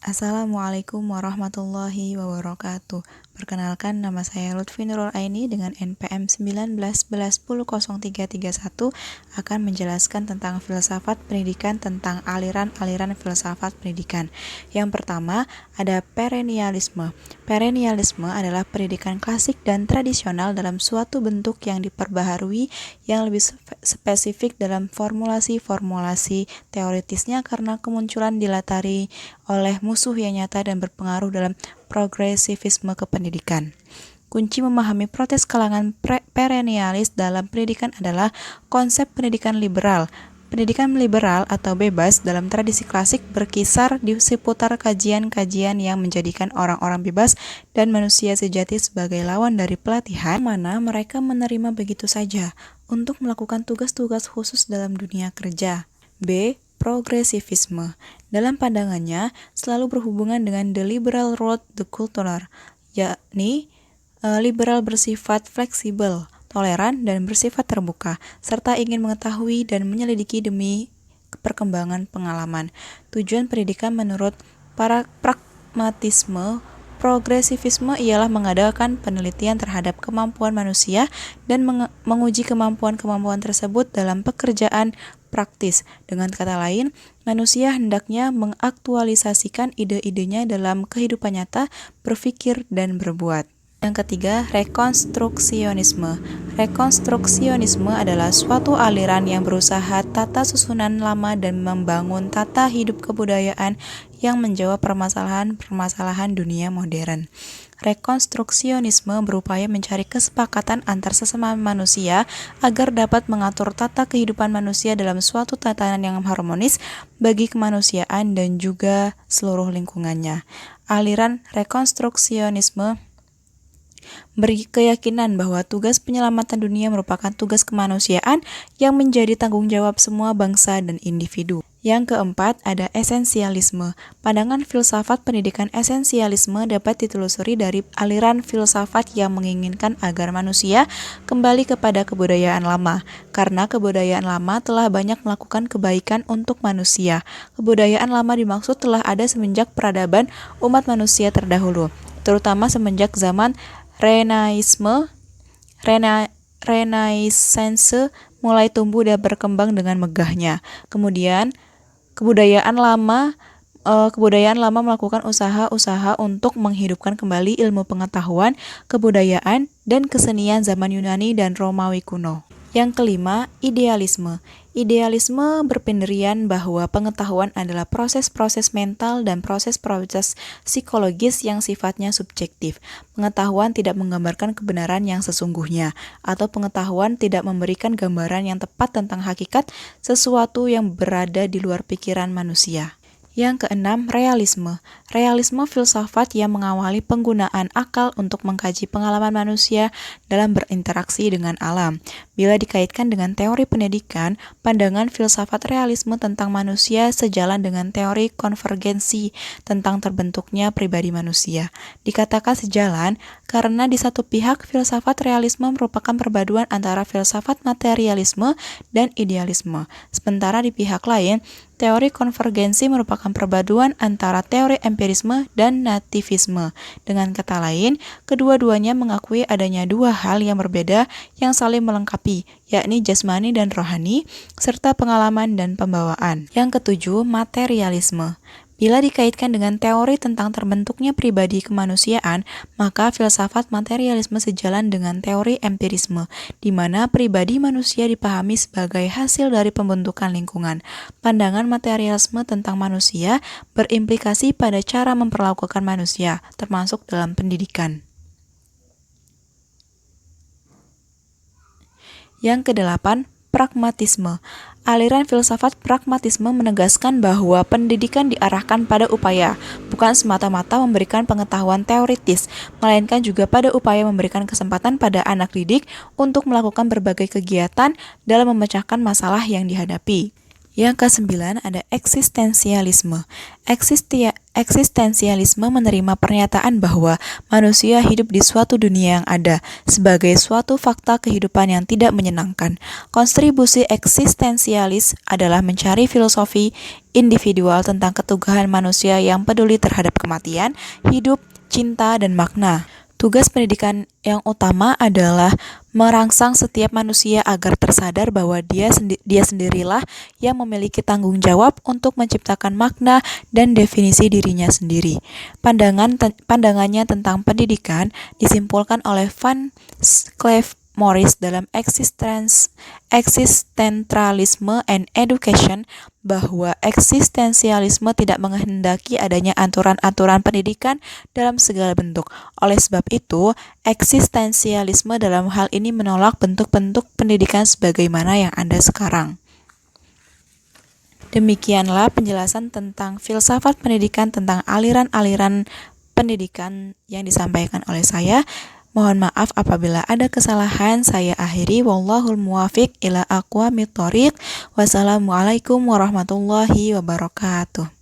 Assalamualaikum warahmatullahi wabarakatuh. Perkenalkan, nama saya Lutfi Nurul Aini dengan NPM 1911100331 akan menjelaskan tentang filsafat pendidikan, tentang aliran-aliran filsafat pendidikan. Yang pertama, ada perennialisme. Perennialisme adalah pendidikan klasik dan tradisional dalam suatu bentuk yang diperbaharui, yang lebih spesifik dalam formulasi-formulasi teoritisnya karena kemunculan dilatari oleh musuh yang nyata dan berpengaruh dalam progresivisme kependidikan. Kunci memahami protes kalangan perennialis dalam pendidikan adalah konsep pendidikan liberal. Pendidikan liberal atau bebas dalam tradisi klasik berkisar di seputar kajian-kajian yang menjadikan orang-orang bebas dan manusia sejati sebagai lawan dari pelatihan, mana mereka menerima begitu saja untuk melakukan tugas-tugas khusus dalam dunia kerja. B. Progresivisme. Dalam pandangannya, selalu berhubungan dengan the liberal road the cultural, yakni liberal bersifat fleksibel, toleran, dan bersifat terbuka, serta ingin mengetahui dan menyelidiki demi perkembangan pengalaman. Tujuan pendidikan menurut pragmatisme progresivisme ialah mengadakan penelitian terhadap kemampuan manusia dan menguji kemampuan-kemampuan tersebut dalam pekerjaan praktis. Dengan kata lain, manusia hendaknya mengaktualisasikan ide-idenya dalam kehidupan nyata, berpikir, dan berbuat. Yang ketiga, rekonstruksionisme. Rekonstruksionisme adalah suatu aliran yang berusaha tata susunan lama dan membangun tata hidup kebudayaan yang menjawab permasalahan-permasalahan dunia modern. Rekonstruksionisme berupaya mencari kesepakatan antar sesama manusia agar dapat mengatur tata kehidupan manusia dalam suatu tatanan yang harmonis bagi kemanusiaan dan juga seluruh lingkungannya. Aliran rekonstruksionisme berkeyakinan bahwa tugas penyelamatan dunia merupakan tugas kemanusiaan yang menjadi tanggung jawab semua bangsa dan individu. Yang keempat, ada esensialisme. Pandangan filsafat pendidikan esensialisme dapat ditelusuri dari aliran filsafat yang menginginkan agar manusia kembali kepada kebudayaan lama, karena kebudayaan lama telah banyak melakukan kebaikan untuk manusia. Kebudayaan lama dimaksud telah ada semenjak peradaban umat manusia terdahulu, terutama semenjak zaman Renaissance mulai tumbuh dan berkembang dengan megahnya. Kemudian kebudayaan lama melakukan usaha-usaha untuk menghidupkan kembali ilmu pengetahuan, kebudayaan, dan kesenian zaman Yunani dan Romawi kuno. Yang kelima, idealisme. Idealisme berpendirian bahwa pengetahuan adalah proses-proses mental dan proses-proses psikologis yang sifatnya subjektif. Pengetahuan tidak menggambarkan kebenaran yang sesungguhnya, atau pengetahuan tidak memberikan gambaran yang tepat tentang hakikat sesuatu yang berada di luar pikiran manusia. Yang keenam, realisme. Realisme filsafat yang mengawali penggunaan akal untuk mengkaji pengalaman manusia dalam berinteraksi dengan alam. Bila dikaitkan dengan teori pendidikan, pandangan filsafat realisme tentang manusia sejalan dengan teori konvergensi tentang terbentuknya pribadi manusia. Dikatakan sejalan karena di satu pihak filsafat realisme merupakan perpaduan antara filsafat materialisme dan idealisme. Sementara di pihak lain, teori konvergensi merupakan perpaduan antara teori empirisme dan nativisme. Dengan kata lain, kedua-duanya mengakui adanya dua hal yang berbeda yang saling melengkapi, yakni jasmani dan rohani, serta pengalaman dan pembawaan. Yang ketujuh, materialisme. Bila dikaitkan dengan teori tentang terbentuknya pribadi kemanusiaan, maka filsafat materialisme sejalan dengan teori empirisme, di mana pribadi manusia dipahami sebagai hasil dari pembentukan lingkungan. Pandangan materialisme tentang manusia berimplikasi pada cara memperlakukan manusia, termasuk dalam pendidikan. Yang kedelapan, pragmatisme. Aliran filsafat pragmatisme menegaskan bahwa pendidikan diarahkan pada upaya, bukan semata-mata memberikan pengetahuan teoritis, melainkan juga pada upaya memberikan kesempatan pada anak didik untuk melakukan berbagai kegiatan dalam memecahkan masalah yang dihadapi. Yang kesembilan ada eksistensialisme. Eksistensialisme menerima pernyataan bahwa manusia hidup di suatu dunia yang ada sebagai suatu fakta kehidupan yang tidak menyenangkan. Kontribusi eksistensialis adalah mencari filosofi individual tentang keteguhan manusia yang peduli terhadap kematian, hidup, cinta, dan makna. Tugas pendidikan yang utama adalah merangsang setiap manusia agar tersadar bahwa dia sendirilah yang memiliki tanggung jawab untuk menciptakan makna dan definisi dirinya sendiri. Pandangannya tentang pendidikan disimpulkan oleh Van Clive Morris dalam Existentialism and Education bahwa eksistensialisme tidak menghendaki adanya aturan-aturan pendidikan dalam segala bentuk. Oleh sebab itu, eksistensialisme dalam hal ini menolak bentuk-bentuk pendidikan sebagaimana yang ada sekarang. Demikianlah penjelasan tentang filsafat pendidikan, tentang aliran-aliran pendidikan yang disampaikan oleh saya. Mohon maaf apabila ada kesalahan. Saya akhiri. Wallahul muwafiq ila aqwamit thoriq. Wassalamualaikum warahmatullahi wabarakatuh.